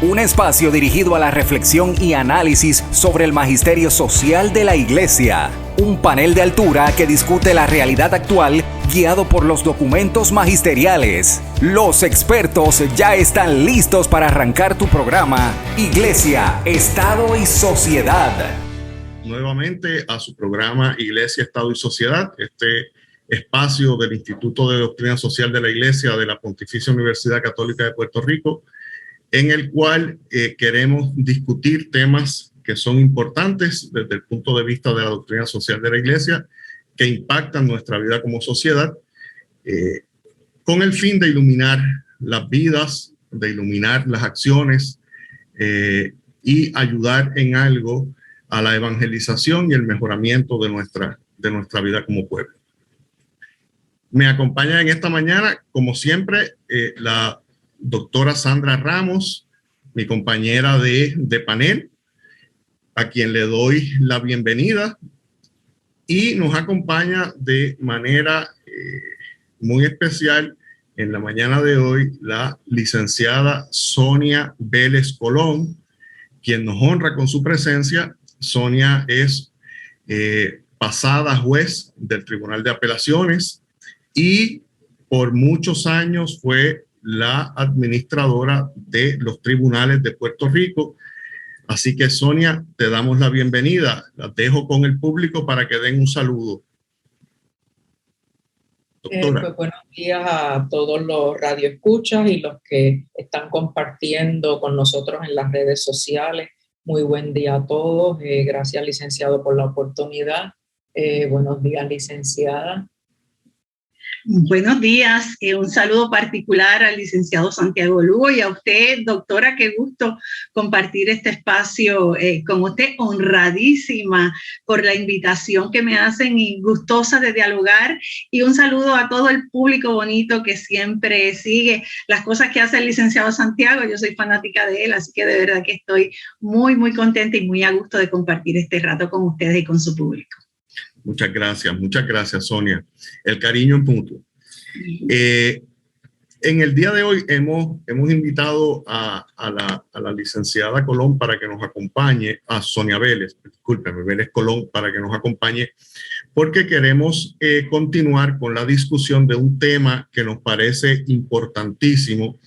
un espacio dirigido a la reflexión y análisis sobre el magisterio social de la Iglesia. Un panel de altura que discute la realidad actual guiado por los documentos magisteriales. Los expertos ya están listos para arrancar tu programa Iglesia, Estado y Sociedad. Nuevamente a su programa Iglesia, Estado y Sociedad, este espacio del Instituto de Doctrina Social de la Iglesia de la Pontificia Universidad Católica de Puerto Rico, en el cual queremos discutir temas que son importantes desde el punto de vista de la doctrina social de la Iglesia, que impactan nuestra vida como sociedad, con el fin de iluminar las vidas, de iluminar las acciones y ayudar en algo a la evangelización y el mejoramiento de nuestra vida como pueblo. Me acompaña en esta mañana, como siempre, la doctora Sandra Ramos, mi compañera de panel, a quien le doy la bienvenida, y nos acompaña de manera muy especial en la mañana de hoy la licenciada Sonia Vélez Colón, quien nos honra con su presencia. Sonia es pasada juez del Tribunal de Apelaciones y por muchos años fue la administradora de los tribunales de Puerto Rico. Así que, Sonia, te damos la bienvenida. Las dejo con el público para que den un saludo. Doctora. Pues buenos días a todos los radioescuchas y los que están compartiendo con nosotros en las redes sociales. Muy buen día a todos. Gracias, licenciado, por la oportunidad. Buenos días, licenciada. Buenos días, un saludo particular al licenciado Santiago Lugo y a usted, doctora, qué gusto compartir este espacio con usted, honradísima por la invitación que me hacen y gustosa de dialogar, y un saludo a todo el público bonito que siempre sigue las cosas que hace el licenciado Santiago. Yo soy fanática de él, así que de verdad que estoy muy, muy contenta y muy a gusto de compartir este rato con ustedes y con su público. Muchas gracias, Sonia. El cariño en punto. En el día de hoy hemos invitado a la licenciada Colón para que nos acompañe, a Sonia Vélez, discúlpeme, Vélez Colón, para que nos acompañe, porque queremos continuar con la discusión de un tema que nos parece importantísimo.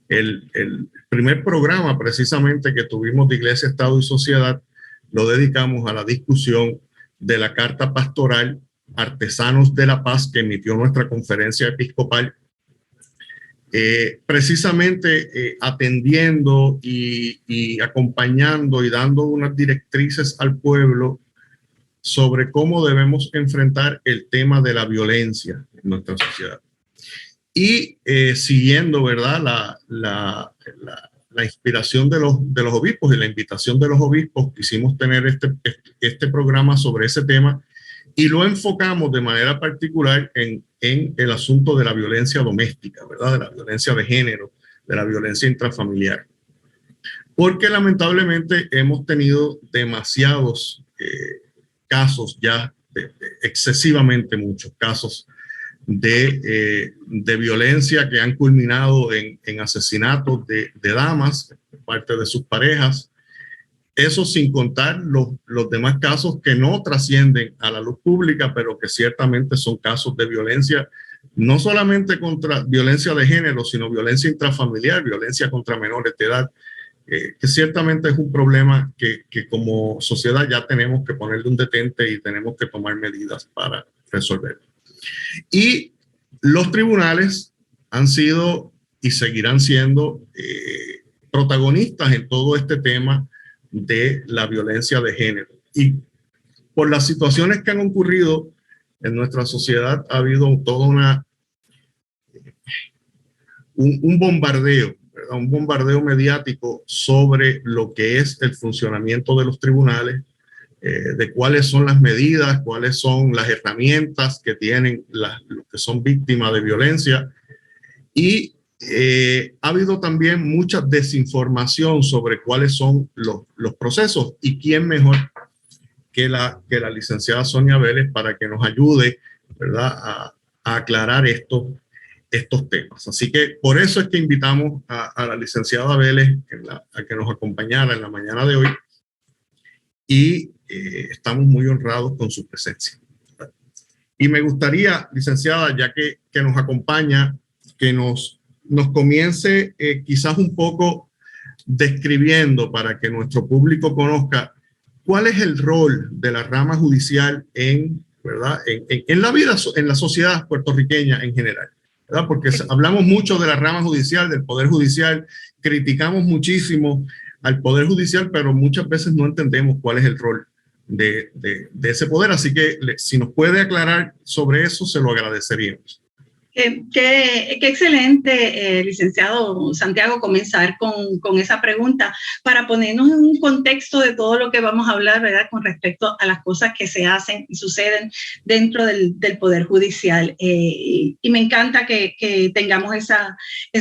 El primer programa precisamente que tuvimos de Iglesia, Estado y Sociedad lo dedicamos a la discusión de la Carta Pastoral Artesanos de la Paz que emitió nuestra conferencia episcopal, precisamente atendiendo y acompañando y dando unas directrices al pueblo sobre cómo debemos enfrentar el tema de la violencia en nuestra sociedad. Y siguiendo, ¿verdad?, la inspiración de los obispos y la invitación de los obispos, quisimos tener este programa sobre ese tema y lo enfocamos de manera particular en el asunto de la violencia doméstica, ¿verdad?, de la violencia de género, de la violencia intrafamiliar. Porque lamentablemente hemos tenido demasiados casos ya, excesivamente muchos casos de violencia que han culminado en asesinatos de damas por parte de sus parejas. Eso sin contar los demás casos que no trascienden a la luz pública, pero que ciertamente son casos de violencia, no solamente contra violencia de género, sino violencia intrafamiliar, violencia contra menores de edad, que ciertamente es un problema que como sociedad ya tenemos que ponerle un detente y tenemos que tomar medidas para resolverlo. Y los tribunales han sido y seguirán siendo protagonistas en todo este tema de la violencia de género. Y por las situaciones que han ocurrido en nuestra sociedad ha habido toda un bombardeo, ¿verdad?, un bombardeo mediático sobre lo que es el funcionamiento de los tribunales, de cuáles son las medidas, cuáles son las herramientas que tienen los que son víctimas de violencia. Y ha habido también mucha desinformación sobre cuáles son los procesos, y quién mejor que la licenciada Sonia Vélez para que nos ayude, ¿verdad?, a aclarar esto estos temas. Así que por eso es que invitamos a la licenciada Vélez a que nos acompañara en la mañana de hoy, y estamos muy honrados con su presencia. Y me gustaría, licenciada, ya que nos acompaña, que nos comience quizás un poco describiendo, para que nuestro público conozca cuál es el rol de la rama judicial ¿verdad? En la vida, en la sociedad puertorriqueña en general, ¿verdad? Porque hablamos mucho de la rama judicial, del Poder Judicial, criticamos muchísimo al Poder Judicial, pero muchas veces no entendemos cuál es el rol de ese poder. Así que si nos puede aclarar sobre eso, se lo agradeceríamos. Qué excelente, licenciado Santiago, comenzar con esa pregunta para ponernos en un contexto de todo lo que vamos a hablar, ¿verdad?, con respecto a las cosas que se hacen y suceden dentro del Poder Judicial. Y me encanta que tengamos esa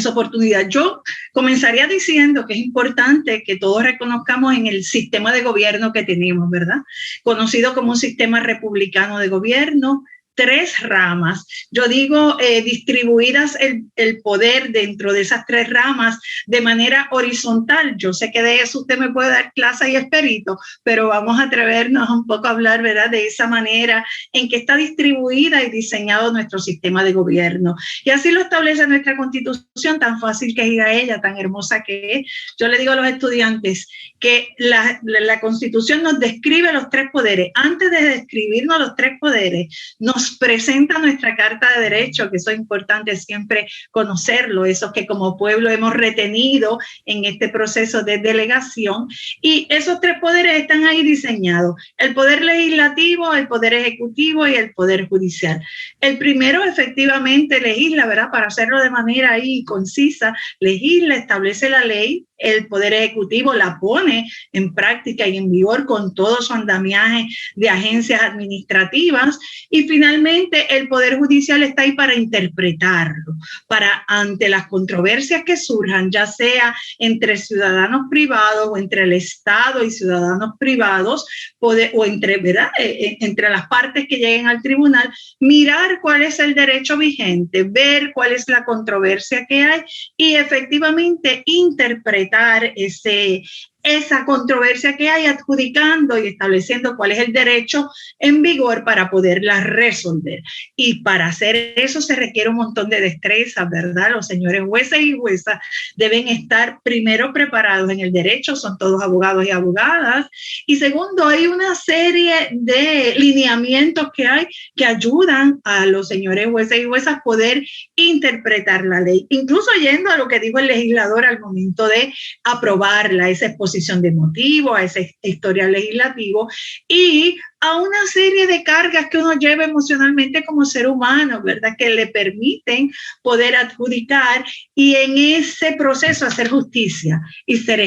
oportunidad. Yo comenzaría diciendo que es importante que todos reconozcamos en el sistema de gobierno que tenemos, ¿verdad?, conocido como un sistema republicano de gobierno. 3 ramas, yo digo distribuidas el poder dentro de esas 3 ramas de manera horizontal. Yo sé que de eso usted me puede dar clase y esperito, pero vamos a atrevernos un poco a hablar, ¿verdad?, de esa manera en que está distribuida y diseñado nuestro sistema de gobierno. Y así lo establece nuestra Constitución, tan fácil que es ir a ella, tan hermosa que es. Yo le digo a los estudiantes que la Constitución nos describe los 3 poderes. Antes de describirnos los 3 poderes, nos presenta nuestra Carta de Derechos, que eso es importante siempre conocerlo, eso que como pueblo hemos retenido en este proceso de delegación, y esos 3 poderes están ahí diseñados: el poder legislativo, el poder ejecutivo y el poder judicial. El primero efectivamente legisla, ¿verdad?, para hacerlo de manera ahí concisa, legisla, establece la ley. El Poder Ejecutivo la pone en práctica y en vigor con todo su andamiaje de agencias administrativas, y finalmente el Poder Judicial está ahí para interpretarlo, para, ante las controversias que surjan, ya sea entre ciudadanos privados o entre el Estado y ciudadanos privados, o entre, ¿verdad?, entre las partes que lleguen al tribunal, mirar cuál es el derecho vigente, ver cuál es la controversia que hay y efectivamente interpretar esa controversia que hay, adjudicando y estableciendo cuál es el derecho en vigor para poderla resolver. Y para hacer eso se requiere un montón de destrezas, ¿verdad? Los señores jueces y juezas deben estar primero preparados en el derecho, son todos abogados y abogadas, y segundo, hay una serie de lineamientos que hay que ayudan a los señores jueces y juezas a poder interpretar la ley, incluso yendo a lo que dijo el legislador al momento de aprobarla, esa exposición de motivos, a ese historial legislativo y a una serie de cargas que uno lleva emocionalmente como ser humano, ¿verdad?, que le permiten poder adjudicar y en ese proceso hacer justicia y ser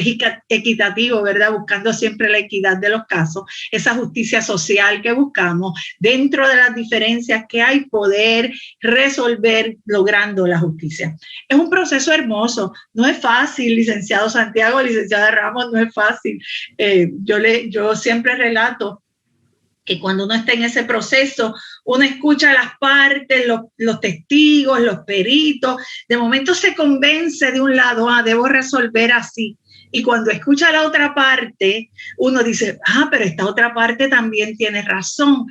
equitativo, ¿verdad?, buscando siempre la equidad de los casos, esa justicia social que buscamos, dentro de las diferencias que hay, poder resolver logrando la justicia. Es un proceso hermoso, no es fácil, licenciado Santiago, licenciada Ramos, no es fácil. Yo siempre relato que cuando uno está en ese proceso, uno escucha las partes, los testigos, los peritos, de momento se convence de un lado, debo resolver así. Y cuando escucha la otra parte, uno dice, pero esta otra parte también tiene razón.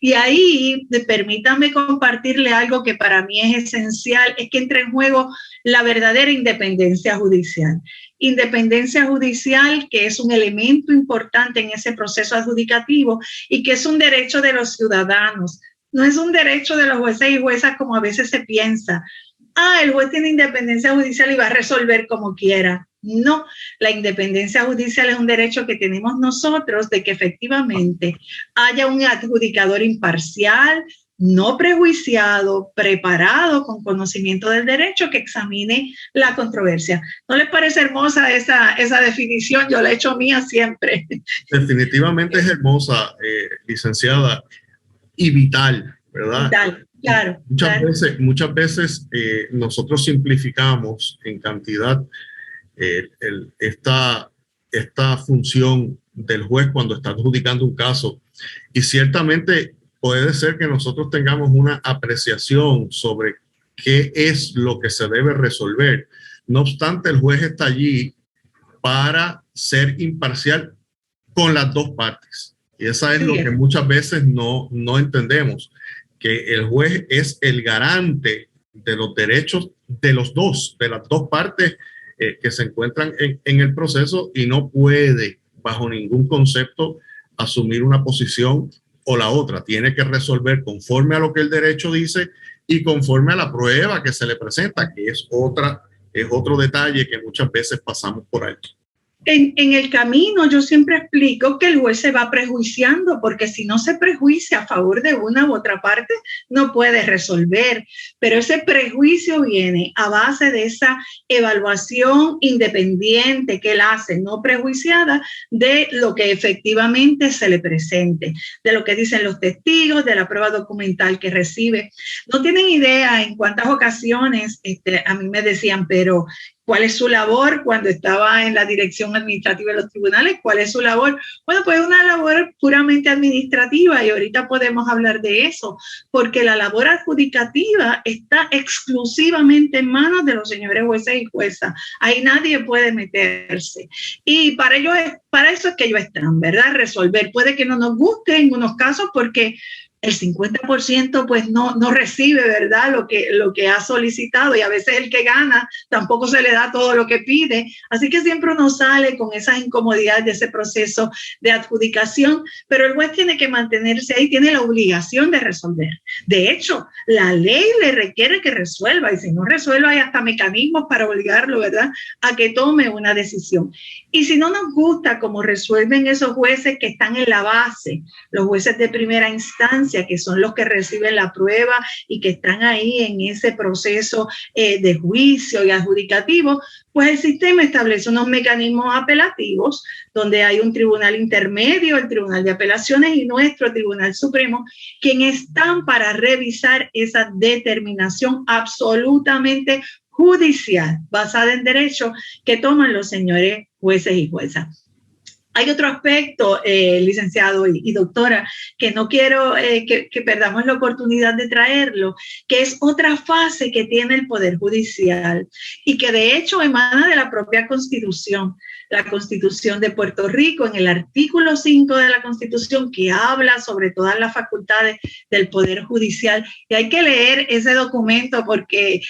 Y ahí, permítanme compartirle algo que para mí es esencial, es que entra en juego la verdadera independencia judicial. Independencia judicial, que es un elemento importante en ese proceso adjudicativo y que es un derecho de los ciudadanos. No es un derecho de los jueces y juezas como a veces se piensa. El juez tiene independencia judicial y va a resolver como quiera. No, la independencia judicial es un derecho que tenemos nosotros de que efectivamente haya un adjudicador imparcial, no prejuiciado, preparado, con conocimiento del derecho, que examine la controversia. ¿No les parece hermosa esa definición? Yo la he hecho mía siempre. Definitivamente es hermosa, licenciada, y vital, ¿verdad? Vital, claro. Muchas veces nosotros simplificamos en cantidad esta función del juez cuando está adjudicando un caso, y ciertamente puede ser que nosotros tengamos una apreciación sobre qué es lo que se debe resolver. No obstante, el juez está allí para ser imparcial con las dos partes. Y esa es lo que muchas veces no entendemos, que el juez es el garante de los derechos de las dos partes que se encuentran en el proceso, y no puede, bajo ningún concepto, asumir una posición o la otra. Tiene que resolver conforme a lo que el derecho dice y conforme a la prueba que se le presenta, que es otro detalle que muchas veces pasamos por alto. En el camino yo siempre explico que el juez se va prejuiciando, porque si no se prejuicia a favor de una u otra parte, no puede resolver. Pero ese prejuicio viene a base de esa evaluación independiente que él hace, no prejuiciada, de lo que efectivamente se le presente, de lo que dicen los testigos, de la prueba documental que recibe. No tienen idea en cuántas ocasiones a mí me decían, pero ¿cuál es su labor cuando estaba en la dirección administrativa de los tribunales? ¿Cuál es su labor? Bueno, pues una labor puramente administrativa, y ahorita podemos hablar de eso, porque la labor adjudicativa está exclusivamente en manos de los señores jueces y juezas. Ahí nadie puede meterse. Y para eso es que ellos están, ¿verdad? Resolver. Puede que no nos guste en unos casos porque el 50% pues no recibe, ¿verdad?, lo que ha solicitado, y a veces el que gana tampoco se le da todo lo que pide. Así que siempre uno sale con esas incomodidades de ese proceso de adjudicación, pero el juez tiene que mantenerse ahí, tiene la obligación de resolver. De hecho, la ley le requiere que resuelva, y si no resuelve hay hasta mecanismos para obligarlo, ¿verdad?, a que tome una decisión. Y si no nos gusta cómo resuelven esos jueces que están en la base, los jueces de primera instancia, que son los que reciben la prueba y que están ahí en ese proceso de juicio y adjudicativo, pues el sistema establece unos mecanismos apelativos donde hay un tribunal intermedio, el Tribunal de Apelaciones, y nuestro Tribunal Supremo, quienes están para revisar esa determinación absolutamente judicial, basada en derecho, que toman los señores jueces y juezas. Hay otro aspecto, licenciado y doctora, que no quiero que perdamos la oportunidad de traerlo, que es otra fase que tiene el Poder Judicial y que de hecho emana de la propia Constitución. La Constitución de Puerto Rico, en el artículo 5 de la Constitución, que habla sobre todas las facultades del Poder Judicial. Y hay que leer ese documento porque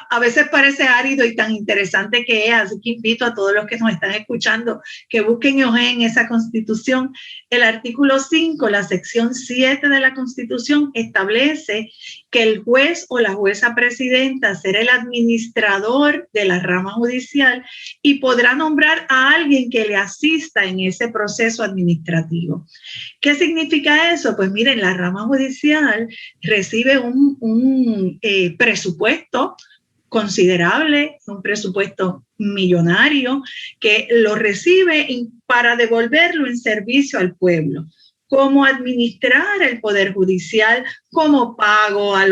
a veces parece árido y tan interesante que es. Así que invito a todos los que nos están escuchando que busquen y ojeen esa Constitución. El artículo 5, la sección 7 de la Constitución, establece que el juez o la jueza presidenta será el administrador de la rama judicial y podrá nombrar a alguien que le asista en ese proceso administrativo. ¿Qué significa eso? Pues miren, la rama judicial recibe un presupuesto considerable, un presupuesto millonario, que lo recibe para devolverlo en servicio al pueblo. Cómo administrar el Poder Judicial, cómo pago a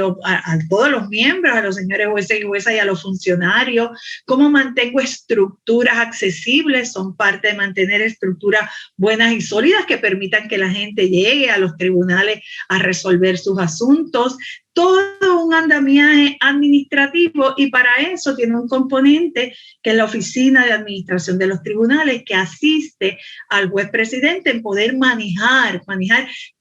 todos los miembros, a los señores jueces y juezas y a los funcionarios, cómo mantengo estructuras accesibles, son parte de mantener estructuras buenas y sólidas que permitan que la gente llegue a los tribunales a resolver sus asuntos. Todo un andamiaje administrativo, y para eso tiene un componente que es la Oficina de Administración de los Tribunales, que asiste al juez presidente en poder manejar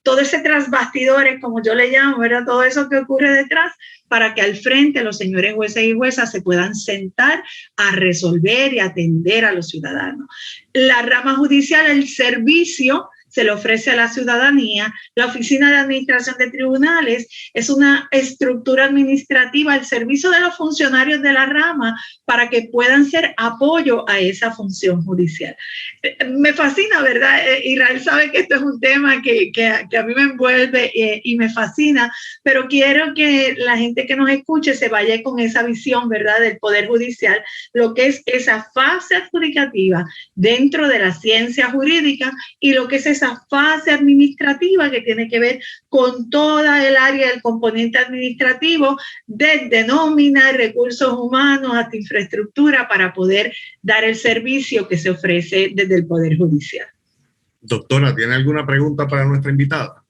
todo ese tras bastidores, como yo le llamo, ¿verdad? Todo eso que ocurre detrás, para que al frente los señores jueces y juezas se puedan sentar a resolver y atender a los ciudadanos. La rama judicial, el servicio, se le ofrece a la ciudadanía. La Oficina de Administración de Tribunales es una estructura administrativa al servicio de los funcionarios de la rama para que puedan ser apoyo a esa función judicial. Me fascina, ¿verdad? Israel sabe que esto es un tema que a mí me envuelve y me fascina, pero quiero que la gente que nos escuche se vaya con esa visión, ¿verdad?, del Poder Judicial, lo que es esa fase adjudicativa dentro de la ciencia jurídica y lo que es esa fase administrativa que tiene que ver con toda el área del componente administrativo, desde nómina, recursos humanos hasta infraestructura, para poder dar el servicio que se ofrece desde el Poder Judicial. Doctora, ¿tiene alguna pregunta para nuestra invitada?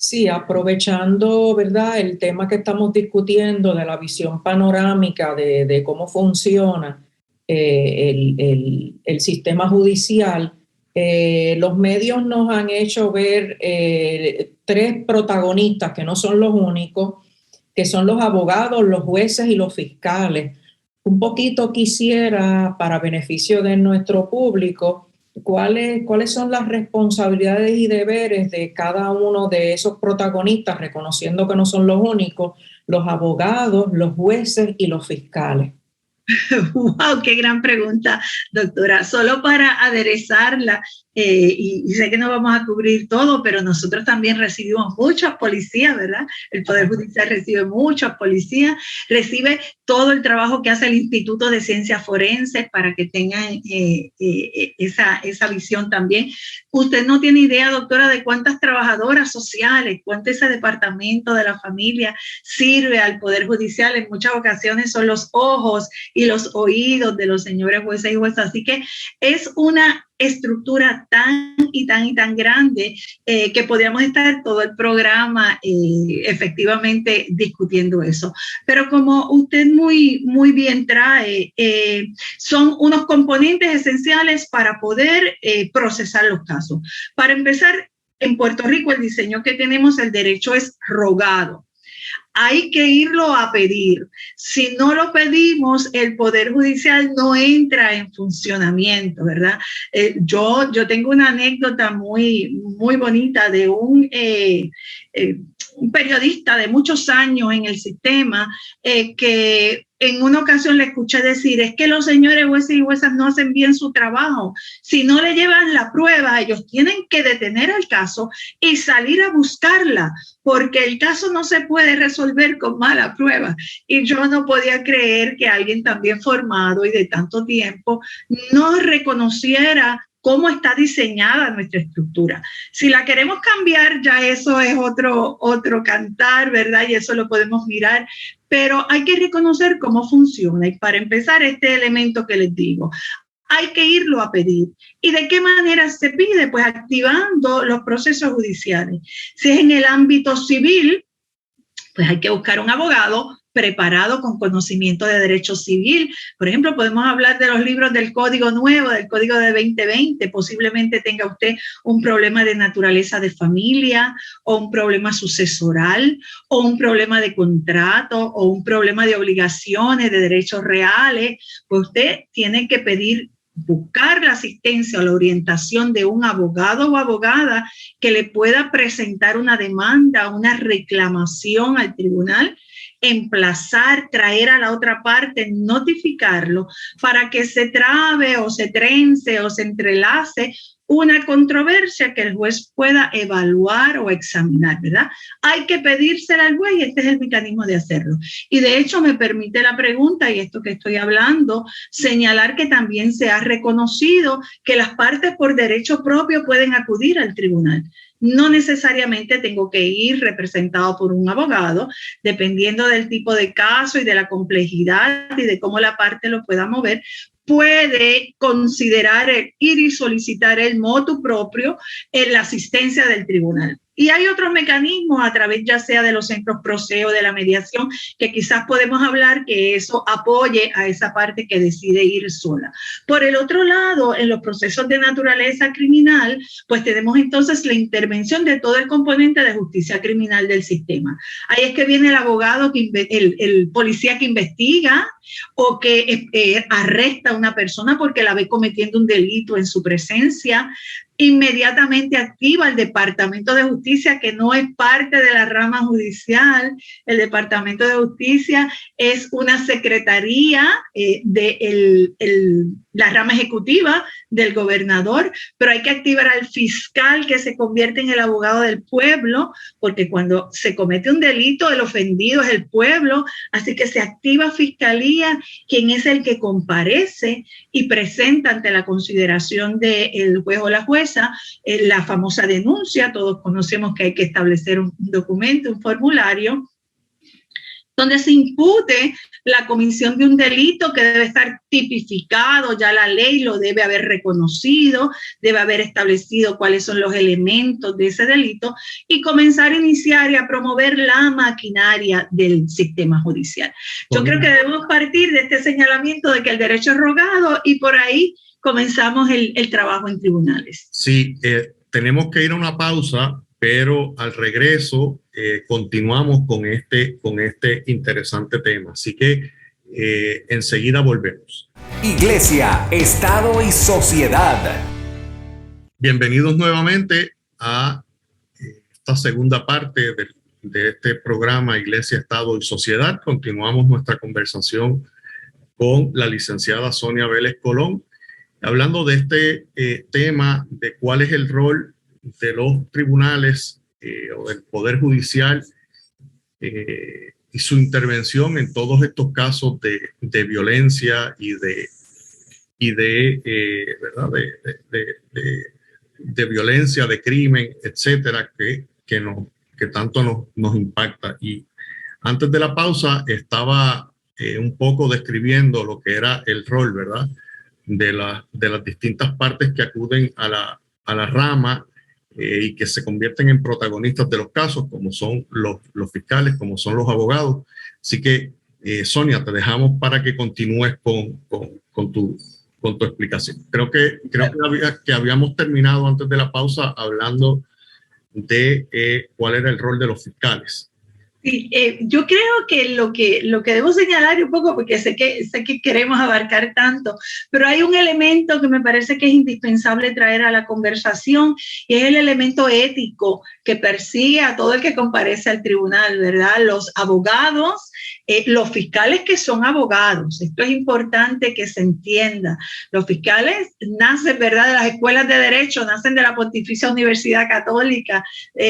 Sí, aprovechando, ¿verdad?, el tema que estamos discutiendo de la visión panorámica de cómo funciona el sistema judicial, los medios nos han hecho ver tres protagonistas que no son los únicos, que son los abogados, los jueces y los fiscales. Un poquito quisiera, para beneficio de nuestro público, ¿cuáles son las responsabilidades y deberes de cada uno de esos protagonistas, reconociendo que no son los únicos, los abogados, los jueces y los fiscales? ¡Wow! ¡Qué gran pregunta, doctora! Solo para aderezarla, y sé que no vamos a cubrir todo, pero nosotros también recibimos muchas policías, ¿verdad? El Poder Judicial recibe muchas policías, recibe todo el trabajo que hace el Instituto de Ciencias Forenses para que tengan esa visión también. Usted no tiene idea, doctora, de cuántas trabajadoras sociales, cuánto ese departamento de la familia sirve al Poder Judicial. En muchas ocasiones son los ojos y los oídos de los señores jueces y juezas. Así que es una estructura tan grande que podríamos estar todo el programa efectivamente discutiendo eso. Pero como usted muy bien trae, son unos componentes esenciales para poder procesar los casos. Para empezar, en Puerto Rico el diseño que tenemos, el derecho es rogado. Hay que irlo a pedir. Si no lo pedimos, el Poder Judicial no entra en funcionamiento, ¿verdad? Yo tengo una anécdota muy bonita de un periodista de muchos años en el sistema que en una ocasión le escuché decir, es que los señores jueces y juezas no hacen bien su trabajo. Si no le llevan la prueba, ellos tienen que detener el caso y salir a buscarla, porque el caso no se puede resolver con mala prueba. Y yo no podía creer que alguien tan bien formado y de tanto tiempo no reconociera cómo está diseñada nuestra estructura. Si la queremos cambiar, ya eso es otro cantar, ¿verdad? Y eso lo podemos mirar, pero hay que reconocer cómo funciona. Y para empezar, este elemento que les digo, hay que irlo a pedir. ¿Y de qué manera se pide? Pues activando los procesos judiciales. Si es en el ámbito civil, pues hay que buscar un abogado preparado con conocimiento de derecho civil. Por ejemplo, podemos hablar de los libros del Código Nuevo, del Código de 2020. Posiblemente tenga usted un problema de naturaleza de familia, o un problema sucesoral, o un problema de contrato, o un problema de obligaciones, de derechos reales. Pues usted tiene que buscar la asistencia o la orientación de un abogado o abogada que le pueda presentar una demanda, una reclamación al tribunal, emplazar, traer a la otra parte, notificarlo para que se trabe o se trence o se entrelace una controversia que el juez pueda evaluar o examinar, ¿verdad? Hay que pedírsela al juez y este es el mecanismo de hacerlo. Y de hecho me permite la pregunta, y esto que estoy hablando, señalar que también se ha reconocido que las partes por derecho propio pueden acudir al tribunal. No necesariamente tengo que ir representado por un abogado, dependiendo del tipo de caso y de la complejidad y de cómo la parte lo pueda mover. Puede considerar ir y solicitar el motu propio en la asistencia del tribunal. Y hay otros mecanismos a través ya sea de los centros PROCEO, de la mediación, que quizás podemos hablar que eso apoye a esa parte que decide ir sola. Por el otro lado, en los procesos de naturaleza criminal, pues tenemos entonces la intervención de todo el componente de justicia criminal del sistema. Ahí es que viene el abogado, el policía que investiga o que arresta a una persona porque la ve cometiendo un delito en su presencia. Inmediatamente activa el Departamento de Justicia, que no es parte de la rama judicial. El Departamento de Justicia es una secretaría de la rama ejecutiva del gobernador, pero hay que activar al fiscal, que se convierte en el abogado del pueblo, porque cuando se comete un delito, el ofendido es el pueblo, así que se activa fiscalía, quien es el que comparece y presenta ante la consideración del juez o la jueza la famosa denuncia. Todos conocemos que hay que establecer un documento, un formulario, donde se impute la comisión de un delito que debe estar tipificado, ya la ley lo debe haber reconocido, debe haber establecido cuáles son los elementos de ese delito y comenzar a iniciar y a promover la maquinaria del sistema judicial. Yo creo que debemos partir de este señalamiento de que el derecho es rogado y por ahí comenzamos el trabajo en tribunales. Sí, tenemos que ir a una pausa, pero al regreso continuamos con este interesante tema. Así que enseguida volvemos. Iglesia, Estado y Sociedad. Bienvenidos nuevamente a esta segunda parte de este programa Iglesia, Estado y Sociedad. Continuamos nuestra conversación con la licenciada Sonia Vélez Colón, hablando de este tema de cuál es el rol de los tribunales o del Poder Judicial y su intervención en todos estos casos de violencia y de violencia, de crimen, etcétera, que tanto nos impacta. Y antes de la pausa estaba un poco describiendo lo que era el rol, ¿verdad?, de las distintas partes que acuden a la rama y que se convierten en protagonistas de los casos, como son los fiscales, como son los abogados. Así que, Sonia, te dejamos para que continúes con tu explicación. Creo que habíamos terminado antes de la pausa hablando de cuál era el rol de los fiscales. Sí, yo creo que lo que debo señalar un poco, porque sé que queremos abarcar tanto, pero hay un elemento que me parece que es indispensable traer a la conversación y es el elemento ético que persigue a todo el que comparece al tribunal, ¿verdad? Los abogados, los fiscales que son abogados, esto es importante que se entienda. Los fiscales nacen, ¿verdad?, de las escuelas de derecho, nacen de la Pontificia Universidad Católica,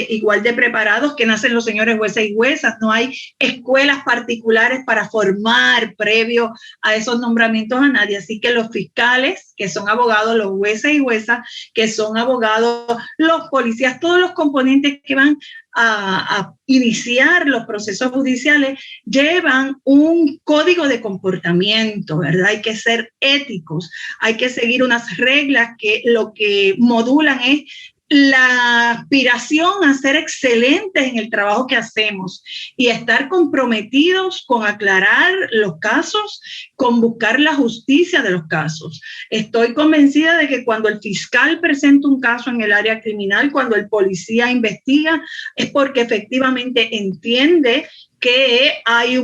igual de preparados que nacen los señores jueces y juezas. No hay escuelas particulares para formar previo a esos nombramientos a nadie. Así que los fiscales, que son abogados, los jueces y juezas, que son abogados, los policías, todos los componentes que van a iniciar los procesos judiciales llevan un código de comportamiento, ¿verdad? Hay que ser éticos, hay que seguir unas reglas que lo que modulan es la aspiración a ser excelentes en el trabajo que hacemos y estar comprometidos con aclarar los casos, con buscar la justicia de los casos. Estoy convencida de que cuando el fiscal presenta un caso en el área criminal, cuando el policía investiga, es porque efectivamente entiende que hay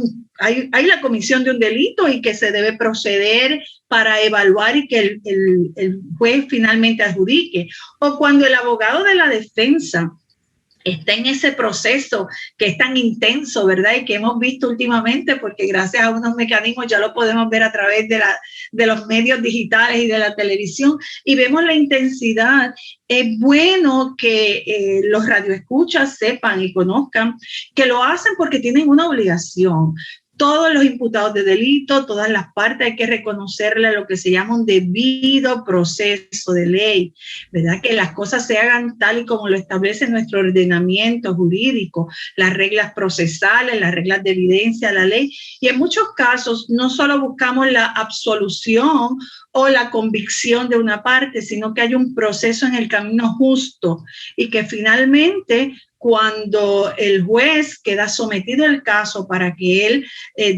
la comisión de un delito y que se debe proceder para evaluar y que el juez finalmente adjudique. O cuando el abogado de la defensa está en ese proceso que es tan intenso, ¿verdad? Y que hemos visto últimamente, porque gracias a unos mecanismos ya lo podemos ver a través de los medios digitales y de la televisión, y vemos la intensidad. Es bueno que los radioescuchas sepan y conozcan que lo hacen porque tienen una obligación. Todos los imputados de delito, todas las partes, hay que reconocerle lo que se llama un debido proceso de ley, ¿verdad? Que las cosas se hagan tal y como lo establece nuestro ordenamiento jurídico, las reglas procesales, las reglas de evidencia, la ley. Y en muchos casos no solo buscamos la absolución o la convicción de una parte, sino que hay un proceso en el camino justo y que finalmente, cuando el juez queda sometido al caso para que él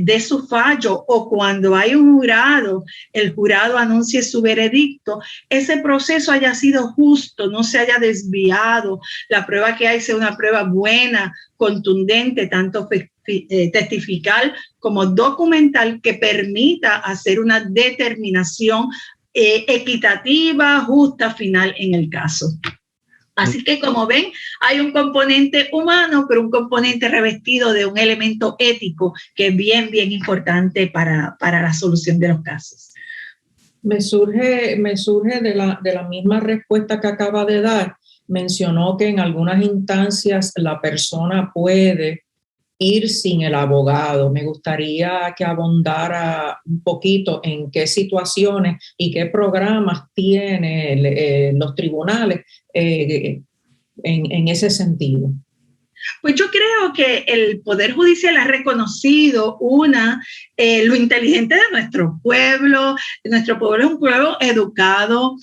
dé su fallo, o cuando hay un jurado, el jurado anuncie su veredicto, ese proceso haya sido justo, no se haya desviado, la prueba que hay sea una prueba buena, contundente, tanto testifical como documental, que permita hacer una determinación equitativa, justa, final en el caso. Así que, como ven, hay un componente humano, pero un componente revestido de un elemento ético que es bien, bien importante para la solución de los casos. Me surge de la misma respuesta que acaba de dar. Mencionó que en algunas instancias la persona puede ir sin el abogado. Me gustaría que abundara un poquito en qué situaciones y qué programas tienen los tribunales en ese sentido. Pues yo creo que el Poder Judicial ha reconocido lo inteligente de nuestro pueblo. Nuestro pueblo es un pueblo educado.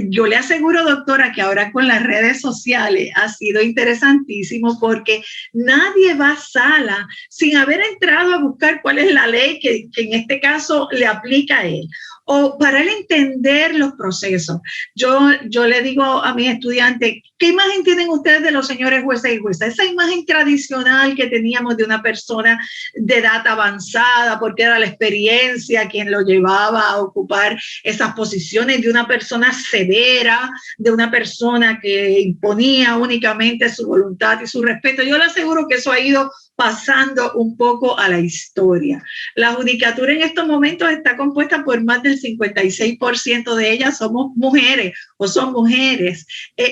Yo le aseguro, doctora, que ahora con las redes sociales ha sido interesantísimo porque nadie va a sala sin haber entrado a buscar cuál es la ley que en este caso le aplica a él, o para él entender los procesos. Yo le digo a mis estudiantes, ¿qué imagen tienen ustedes de los señores jueces y juezas? Esa imagen tradicional que teníamos de una persona de edad avanzada, porque era la experiencia quien lo llevaba a ocupar esas posiciones, de una persona severa, de una persona que imponía únicamente su voluntad y su respeto. Yo le aseguro que eso ha ido pasando un poco a la historia. La judicatura en estos momentos está compuesta por más del 56% de ellas somos mujeres o son mujeres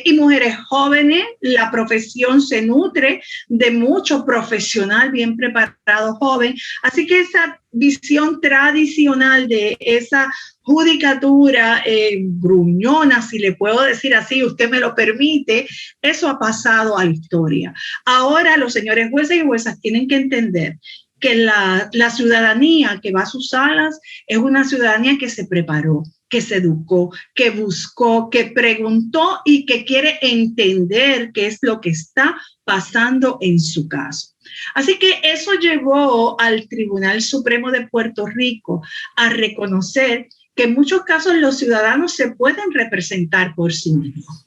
y mujeres jóvenes. La profesión se nutre de mucho profesional bien preparado joven, así que esa visión tradicional de esa judicatura gruñona, si le puedo decir así, usted me lo permite, eso ha pasado a la historia. Ahora los señores jueces y juezas tienen que entender que la ciudadanía que va a sus salas es una ciudadanía que se preparó, que se educó, que buscó, que preguntó y que quiere entender qué es lo que está pasando en su caso. Así que eso llevó al Tribunal Supremo de Puerto Rico a reconocer que en muchos casos los ciudadanos se pueden representar por sí mismos,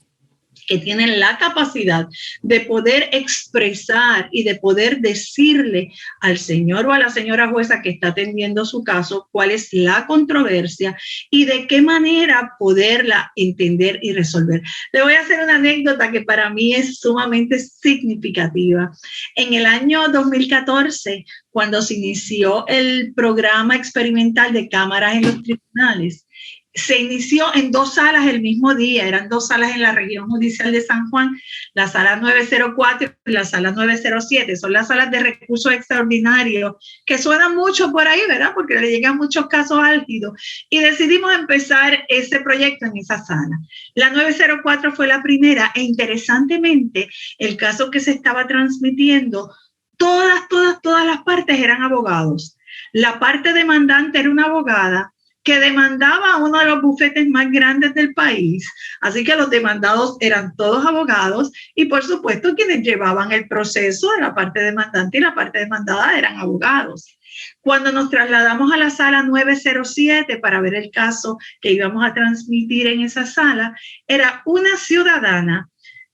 que tienen la capacidad de poder expresar y de poder decirle al señor o a la señora jueza que está atendiendo su caso cuál es la controversia y de qué manera poderla entender y resolver. Le voy a hacer una anécdota que para mí es sumamente significativa. En el año 2014, cuando se inició el programa experimental de cámaras en los tribunales, se inició en 2 salas el mismo día, eran 2 salas en la región judicial de San Juan, la sala 904 y la sala 907, son las salas de recursos extraordinarios que suenan mucho por ahí, ¿verdad? Porque le llegan muchos casos álgidos y decidimos empezar ese proyecto en esa sala. La 904 fue la primera e interesantemente el caso que se estaba transmitiendo, todas las partes eran abogados. La parte demandante era una abogada que demandaba a uno de los bufetes más grandes del país. Así que los demandados eran todos abogados y, por supuesto, quienes llevaban el proceso de la parte demandante y la parte demandada eran abogados. Cuando nos trasladamos a la sala 907 para ver el caso que íbamos a transmitir en esa sala, era una ciudadana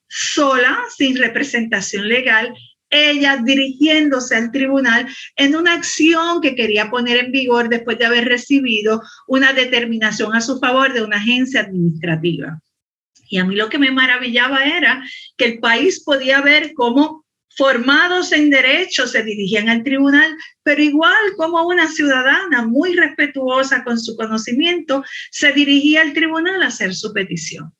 sola, sin representación legal, ella dirigiéndose al tribunal en una acción que quería poner en vigor después de haber recibido una determinación a su favor de una agencia administrativa. Y a mí lo que me maravillaba era que el país podía ver cómo formados en derecho se dirigían al tribunal, pero igual como una ciudadana muy respetuosa con su conocimiento se dirigía al tribunal a hacer su petición.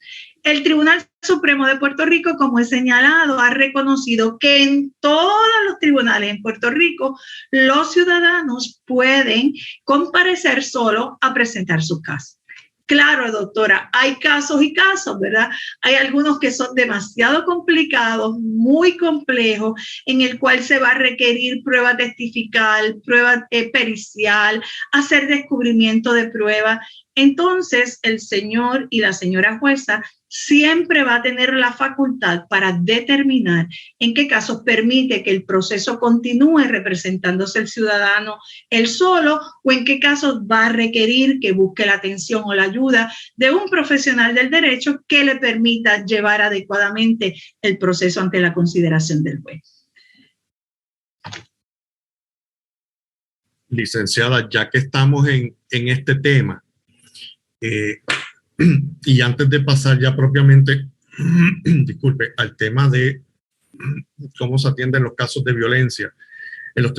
El Tribunal Supremo de Puerto Rico, como he señalado, ha reconocido que en todos los tribunales en Puerto Rico los ciudadanos pueden comparecer solo a presentar su caso. Claro, doctora, hay casos y casos, ¿verdad? Hay algunos que son demasiado complicados, muy complejos, en el cual se va a requerir prueba testifical, prueba pericial, hacer descubrimiento de prueba. Entonces, el señor y la señora jueza siempre va a tener la facultad para determinar en qué casos permite que el proceso continúe representándose el ciudadano él solo o en qué casos va a requerir que busque la atención o la ayuda de un profesional del derecho que le permita llevar adecuadamente el proceso ante la consideración del juez. Licenciada, ya que estamos en este tema, y antes de pasar ya propiamente, disculpe, al tema de cómo se atienden los casos de violencia en los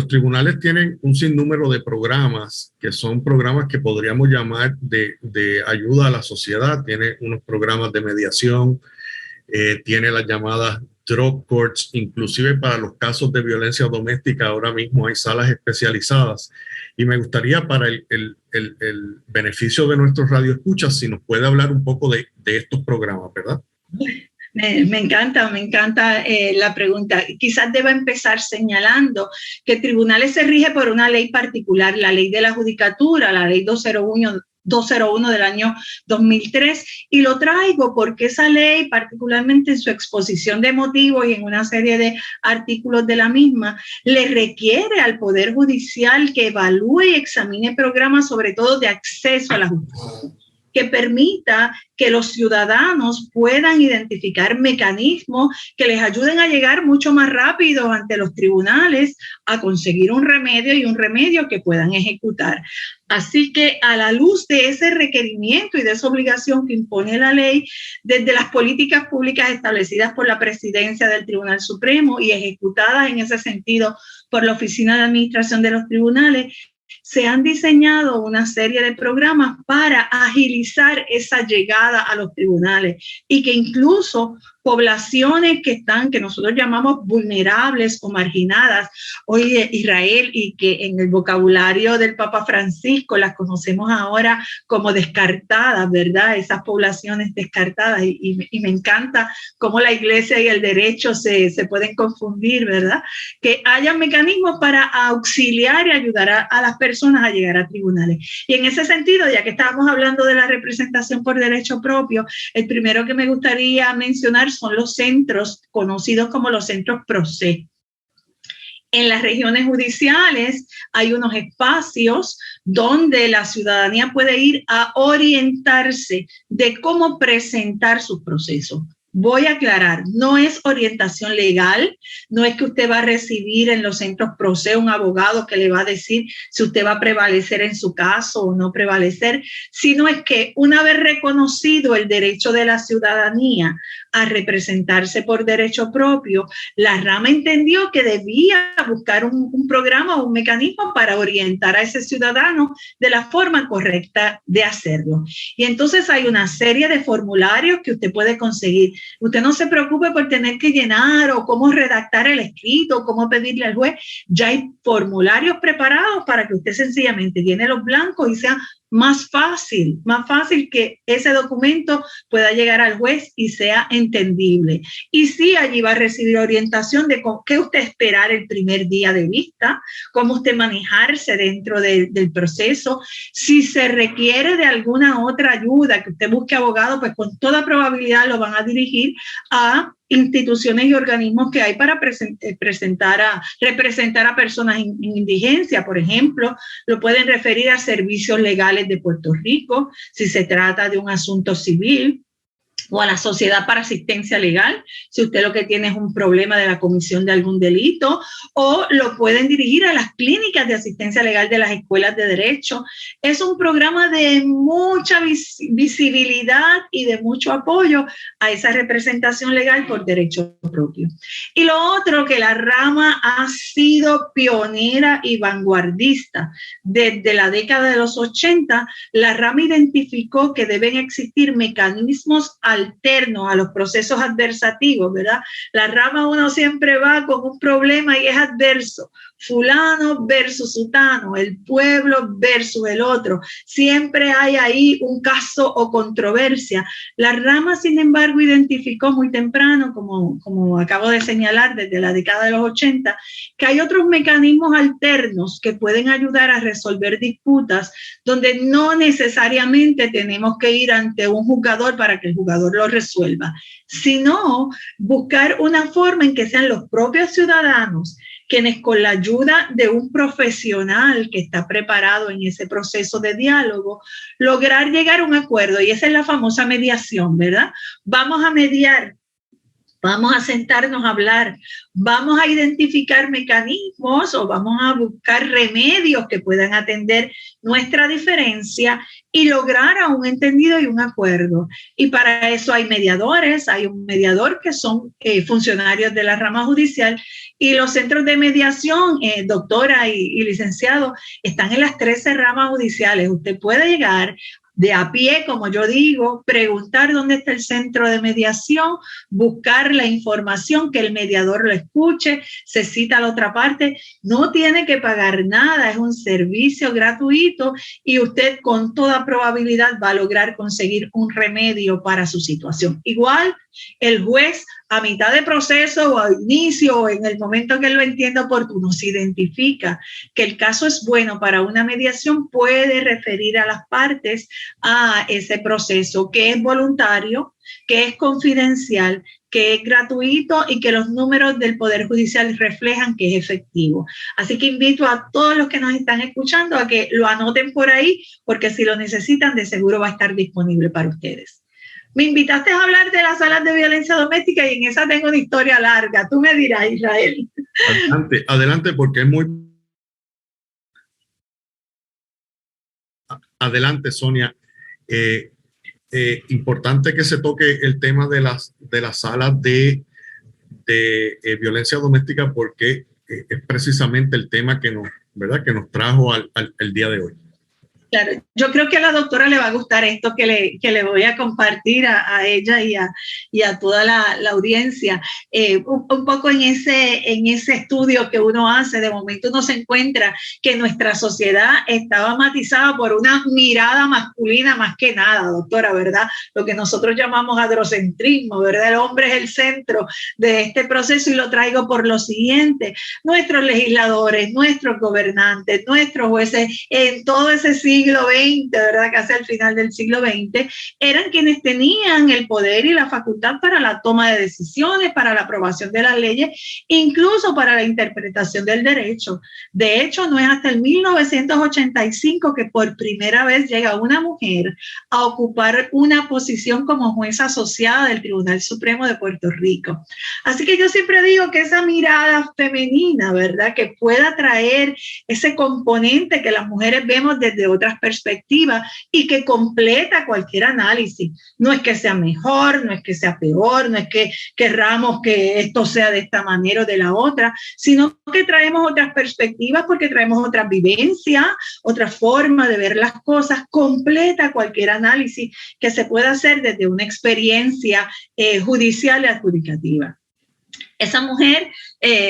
tribunales tienen un sinnúmero de programas que son programas que podríamos llamar de ayuda a la sociedad. Tiene unos programas de mediación, tiene las llamadas drug courts, inclusive para los casos de violencia doméstica ahora mismo hay salas especializadas. Y me gustaría, para el beneficio de nuestros radioescuchas, si nos puede hablar un poco de estos programas, ¿verdad? Me encanta la pregunta. Quizás deba empezar señalando que tribunales se rige por una ley particular, la ley de la judicatura, la ley 201 del año 2003, y lo traigo porque esa ley, particularmente en su exposición de motivos y en una serie de artículos de la misma, le requiere al Poder Judicial que evalúe y examine programas, sobre todo de acceso a la justicia, que permita que los ciudadanos puedan identificar mecanismos que les ayuden a llegar mucho más rápido ante los tribunales a conseguir un remedio y un remedio que puedan ejecutar. Así que a la luz de ese requerimiento y de esa obligación que impone la ley, desde las políticas públicas establecidas por la Presidencia del Tribunal Supremo y ejecutadas en ese sentido por la Oficina de Administración de los Tribunales, se han diseñado una serie de programas para agilizar esa llegada a los tribunales y que incluso poblaciones que nosotros llamamos vulnerables o marginadas, hoy Israel, y que en el vocabulario del Papa Francisco las conocemos ahora como descartadas, ¿verdad? Esas poblaciones descartadas, y me encanta cómo la iglesia y el derecho se pueden confundir, ¿verdad? Que haya mecanismos para auxiliar y ayudar a las personas a llegar a tribunales. Y en ese sentido, ya que estábamos hablando de la representación por derecho propio, el primero que me gustaría mencionar son los centros conocidos como los centros PROCE. En las regiones judiciales hay unos espacios donde la ciudadanía puede ir a orientarse de cómo presentar sus procesos. Voy a aclarar, no es orientación legal, no es que usted va a recibir en los centros PROCE un abogado que le va a decir si usted va a prevalecer en su caso o no prevalecer, sino es que una vez reconocido el derecho de la ciudadanía a representarse por derecho propio, la rama entendió que debía buscar un programa o un mecanismo para orientar a ese ciudadano de la forma correcta de hacerlo. Y entonces hay una serie de formularios que usted puede conseguir. Usted no se preocupe por tener que llenar o cómo redactar el escrito, o cómo pedirle al juez. Ya hay formularios preparados para que usted sencillamente llene los blancos y sea más fácil que ese documento pueda llegar al juez y sea entendible. Y sí, allí va a recibir orientación de qué usted esperar el primer día de vista, cómo usted manejarse dentro del proceso. Si se requiere de alguna otra ayuda, que usted busque abogado, pues con toda probabilidad lo van a dirigir a instituciones y organismos que hay para representar a personas en indigencia. Por ejemplo, lo pueden referir a Servicios Legales de Puerto Rico, si se trata de un asunto civil, o a la Sociedad para Asistencia Legal, si usted lo que tiene es un problema de la comisión de algún delito, o lo pueden dirigir a las clínicas de asistencia legal de las escuelas de derecho. Es un programa de mucha visibilidad y de mucho apoyo a esa representación legal por derecho propio. Y lo otro, que la rama ha sido pionera y vanguardista. Desde la década de los 80, la rama identificó que deben existir mecanismos alternos a los procesos adversativos, ¿verdad? La rama uno siempre va con un problema y es adverso. Fulano versus sutano, el pueblo versus el otro. Siempre hay ahí un caso o controversia. La rama, sin embargo, identificó muy temprano, como acabo de señalar, desde la década de los 80, que hay otros mecanismos alternos que pueden ayudar a resolver disputas donde no necesariamente tenemos que ir ante un juzgador para que el juzgador lo resuelva, sino buscar una forma en que sean los propios ciudadanos quienes, con la ayuda de un profesional que está preparado en ese proceso de diálogo, lograr llegar a un acuerdo. Y esa es la famosa mediación, ¿verdad? Vamos a mediar, vamos a sentarnos a hablar, vamos a identificar mecanismos o vamos a buscar remedios que puedan atender nuestra diferencia y lograr a un entendido y un acuerdo. Y para eso hay mediadores, hay un mediador que son funcionarios de la rama judicial, y los centros de mediación, doctora y licenciado, están en las 13 ramas judiciales. Usted puede llegar de a pie, como yo digo, preguntar dónde está el centro de mediación, buscar la información, que el mediador lo escuche, se cita a la otra parte, no tiene que pagar nada, es un servicio gratuito y usted con toda probabilidad va a lograr conseguir un remedio para su situación. Igual, el juez a mitad de proceso o al inicio o en el momento que él lo entienda oportuno, se identifica que el caso es bueno para una mediación, puede referir a las partes a ese proceso que es voluntario, que es confidencial, que es gratuito y que los números del Poder Judicial reflejan que es efectivo. Así que invito a todos los que nos están escuchando a que lo anoten por ahí, porque si lo necesitan, de seguro va a estar disponible para ustedes. Me invitaste a hablar de las salas de violencia doméstica y en esa tengo una historia larga. Tú me dirás, Israel. Adelante, porque es muy... Adelante, Sonia. Importante que se toque el tema de las salas de violencia doméstica, porque es precisamente el tema que nos, ¿verdad?, que nos trajo al día de hoy. Claro, yo creo que a la doctora le va a gustar esto que le voy a compartir a ella y a toda la audiencia. Un poco en ese estudio que uno hace, de momento uno se encuentra que nuestra sociedad estaba matizada por una mirada masculina más que nada, doctora, ¿verdad? Lo que nosotros llamamos androcentrismo, ¿verdad? El hombre es el centro de este proceso y lo traigo por lo siguiente. Nuestros legisladores, nuestros gobernantes, nuestros jueces, en todo ese siglo XX, ¿verdad?, casi al final del siglo XX, eran quienes tenían el poder y la facultad para la toma de decisiones, para la aprobación de las leyes, incluso para la interpretación del derecho. De hecho, no es hasta el 1985 que por primera vez llega una mujer a ocupar una posición como jueza asociada del Tribunal Supremo de Puerto Rico. Así que yo siempre digo que esa mirada femenina, ¿verdad?, que pueda traer ese componente que las mujeres vemos desde otras perspectivas y que completa cualquier análisis. No es que sea mejor, no es que sea peor, no es que querramos que esto sea de esta manera o de la otra, sino que traemos otras perspectivas porque traemos otras vivencias, otra forma de ver las cosas, completa cualquier análisis que se pueda hacer desde una experiencia judicial y adjudicativa. Esa mujer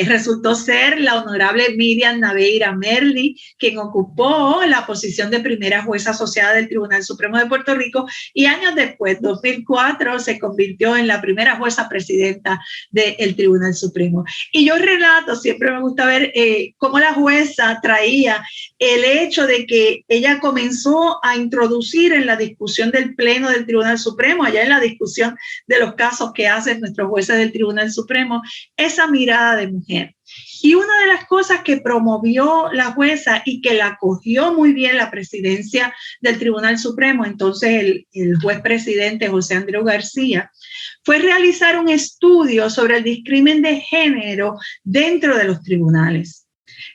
resultó ser la honorable Miriam Naveira Merli, quien ocupó la posición de primera jueza asociada del Tribunal Supremo de Puerto Rico y años después, 2004, se convirtió en la primera jueza presidenta del Tribunal Supremo. Y yo relato, siempre me gusta ver cómo la jueza traía el hecho de que ella comenzó a introducir en la discusión del Pleno del Tribunal Supremo, allá en la discusión de los casos que hacen nuestros jueces del Tribunal Supremo, esa mirada de mujer. Y una de las cosas que promovió la jueza y que la acogió muy bien la presidencia del Tribunal Supremo, entonces el juez presidente José Andreu García, fue realizar un estudio sobre el discrimen de género dentro de los tribunales.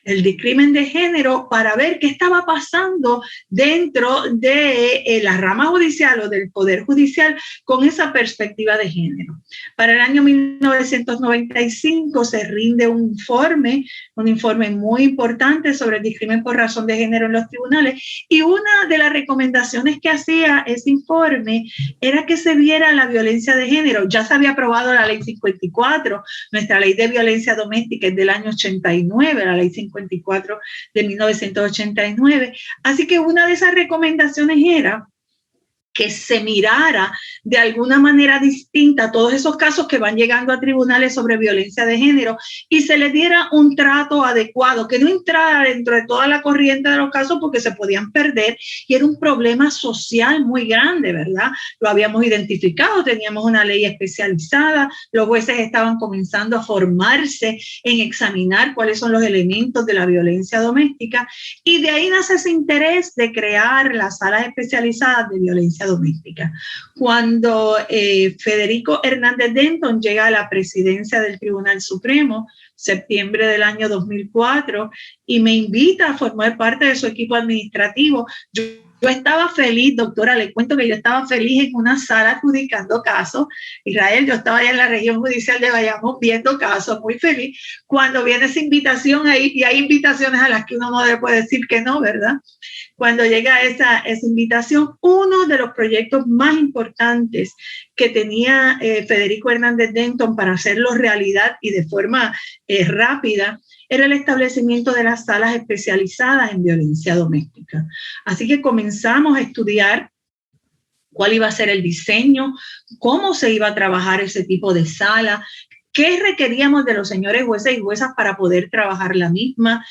El discrimen de género, para ver qué estaba pasando dentro de la rama judicial o del Poder Judicial con esa perspectiva de género. Para el año 1995 se rinde un informe muy importante sobre el discrimen por razón de género en los tribunales, y una de las recomendaciones que hacía ese informe era que se viera la violencia de género. Ya se había aprobado la Ley 54, nuestra Ley de Violencia Doméstica es del año 89, la Ley 54 de 1989. Así que una de esas recomendaciones era que se mirara de alguna manera distinta todos esos casos que van llegando a tribunales sobre violencia de género y se les diera un trato adecuado, que no entrara dentro de toda la corriente de los casos porque se podían perder y era un problema social muy grande, ¿verdad? Lo habíamos identificado, teníamos una ley especializada, los jueces estaban comenzando a formarse en examinar cuáles son los elementos de la violencia doméstica y de ahí nace ese interés de crear las salas especializadas de violencia doméstica. Cuando Federico Hernández Denton llega a la presidencia del Tribunal Supremo, septiembre del año 2004, y me invita a formar parte de su equipo administrativo, yo Yo estaba feliz, doctora, le cuento que yo estaba feliz en una sala adjudicando casos. Israel, yo estaba allá en la región judicial de Bayamón viendo casos, muy feliz. Cuando viene esa invitación ahí, y hay invitaciones a las que uno no le puede decir que no, ¿verdad? Cuando llega esa invitación, uno de los proyectos más importantes que tenía Federico Hernández Denton para hacerlo realidad y de forma rápida, era el establecimiento de las salas especializadas en violencia doméstica. Así que comenzamos a estudiar cuál iba a ser el diseño, cómo se iba a trabajar ese tipo de sala, qué requeríamos de los señores jueces y juezas para poder trabajar la misma.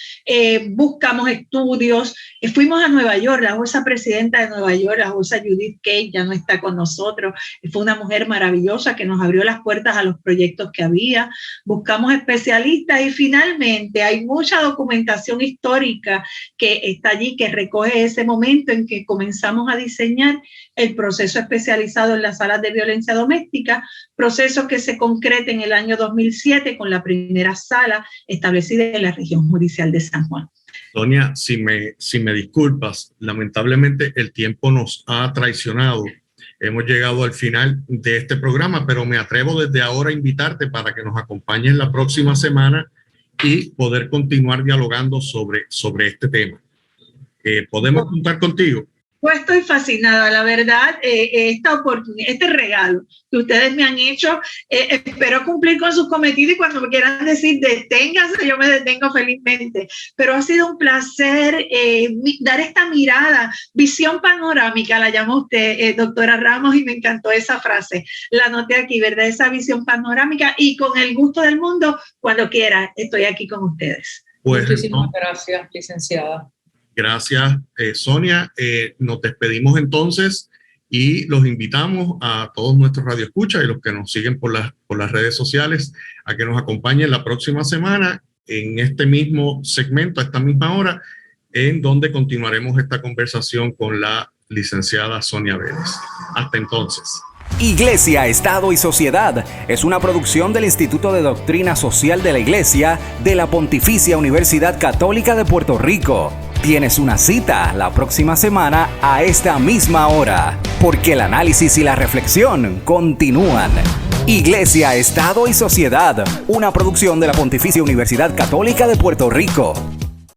Buscamos estudios, fuimos a Nueva York, la jueza presidenta de Nueva York, la jueza Judith Kate, ya no está con nosotros, fue una mujer maravillosa que nos abrió las puertas a los proyectos que había. Buscamos especialistas y finalmente hay mucha documentación histórica que está allí, que recoge ese momento en que comenzamos a diseñar el proceso especializado en las salas de violencia doméstica, proceso que se concreta en el año 2007 con la primera sala establecida en la región judicial de San Juan. Sonia, si me disculpas, lamentablemente el tiempo nos ha traicionado. Hemos llegado al final de este programa, pero me atrevo desde ahora a invitarte para que nos acompañes la próxima semana y poder continuar dialogando sobre este tema. ¿Podemos contar contigo? Pues estoy fascinada, la verdad, esta oportunidad, este regalo que ustedes me han hecho, espero cumplir con sus cometidos y cuando me quieran decir deténganse, yo me detengo felizmente, pero ha sido un placer dar esta mirada, visión panorámica, la llama usted, doctora Ramos, y me encantó esa frase, la anoté aquí, ¿verdad? Esa visión panorámica y con el gusto del mundo, cuando quiera, estoy aquí con ustedes. Pues, muchísimas gracias, licenciada. Gracias, Sonia. Nos despedimos entonces y los invitamos a todos nuestros radioescuchas y los que nos siguen por las redes sociales a que nos acompañen la próxima semana en este mismo segmento, a esta misma hora, en donde continuaremos esta conversación con la licenciada Sonia Vélez. Hasta entonces. Iglesia, Estado y Sociedad es una producción del Instituto de Doctrina Social de la Iglesia de la Pontificia Universidad Católica de Puerto Rico. Tienes una cita la próxima semana a esta misma hora, porque el análisis y la reflexión continúan. Iglesia, Estado y Sociedad, una producción de la Pontificia Universidad Católica de Puerto Rico.